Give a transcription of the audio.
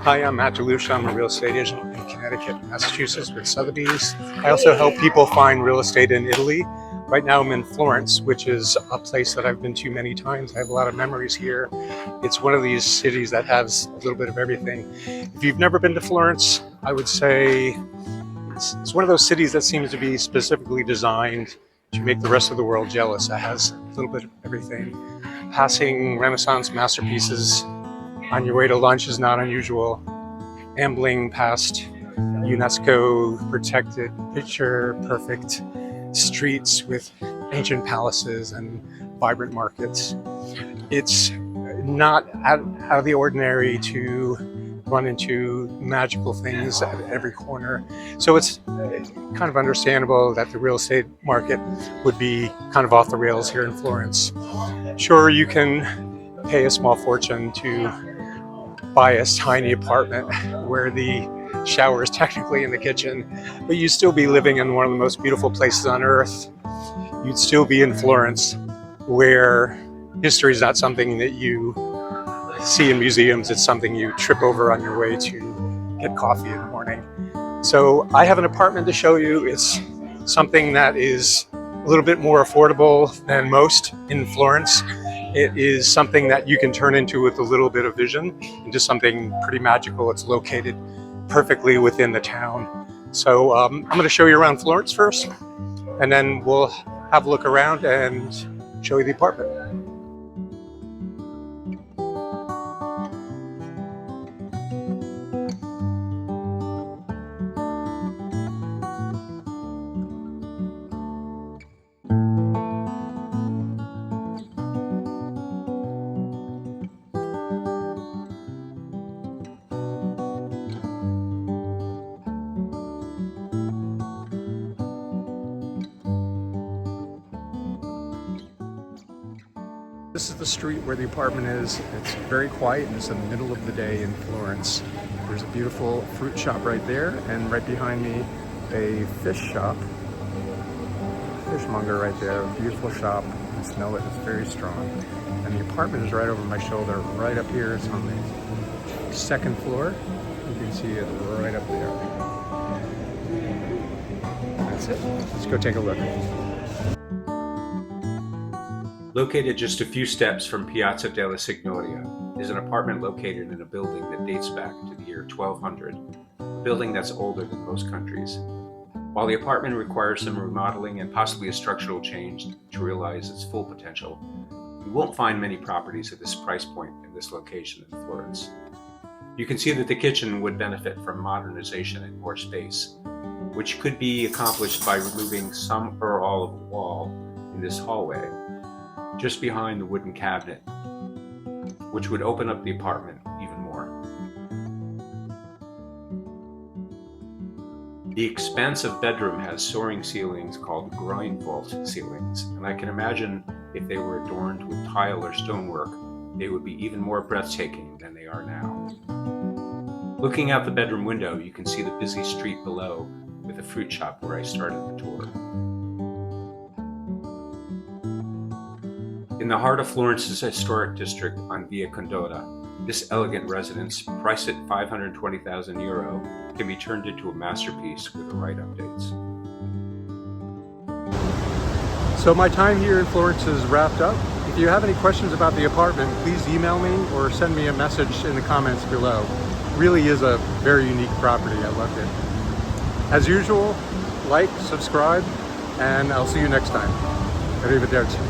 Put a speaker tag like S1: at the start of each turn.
S1: Hi, I'm Matt DeLucia. I'm a real estate agent in Connecticut, Massachusetts with Sotheby's. I also help people find real estate in Italy. Right now I'm in Florence, which is a place that I've been to many times. I have a lot of memories here. It's one of these cities that has a little bit of everything. If you've never been to Florence, I would say it's one of those cities that seems to be specifically designed to make the rest of the world jealous. It has a little bit of everything. Passing Renaissance masterpieces on your way to lunch is not unusual. Ambling past UNESCO protected, picture perfect streets with ancient palaces and vibrant markets. It's not out of the ordinary to run into magical things at every corner. So it's kind of understandable that the real estate market would be kind of off the rails here in Florence. Sure, you can pay a small fortune to buy a tiny apartment where the shower is technically in the kitchen, but you'd still be living in one of the most beautiful places on earth. You'd still be in Florence, where history is not something that you see in museums. It's something you trip over on your way to get coffee in the morning. So I have an apartment to show you. It's something that is a little bit more affordable than most in Florence. It is something that you can turn into with a little bit of vision into something pretty magical. It's located perfectly within the town. So I'm going to show you around Florence first, and then we'll have a look around and show you the apartment. This is the street where the apartment is. It's very quiet and it's in the middle of the day in Florence. There's a beautiful fruit shop right there, and right behind me, a fish shop. Fishmonger right there, beautiful shop. I smell it, it's very strong. And the apartment is right over my shoulder, right up here. It's on the second floor. You can see it right up there. That's it. Let's go take a look.
S2: Located just a few steps from Piazza della Signoria is an apartment located in a building that dates back to the year 1200, a building that's older than most countries. While the apartment requires some remodeling and possibly a structural change to realize its full potential, you won't find many properties at this price point in this location in Florence. You can see that the kitchen would benefit from modernization and more space, which could be accomplished by removing some or all of the wall in this hallway, just behind the wooden cabinet, which would open up the apartment even more. The expansive bedroom has soaring ceilings called groin vault ceilings, and I can imagine if they were adorned with tile or stonework, they would be even more breathtaking than they are now. Looking out the bedroom window, you can see the busy street below with the fruit shop where I started the tour. In the heart of Florence's historic district on Via Condotta, this elegant residence, priced at €520,000, can be turned into a masterpiece with the right updates.
S1: So my time here in Florence is wrapped up. If you have any questions about the apartment, please email me or send me a message in the comments below. It really is a very unique property. I loved it. As usual, like, subscribe, and I'll see you next time. Arrivederci.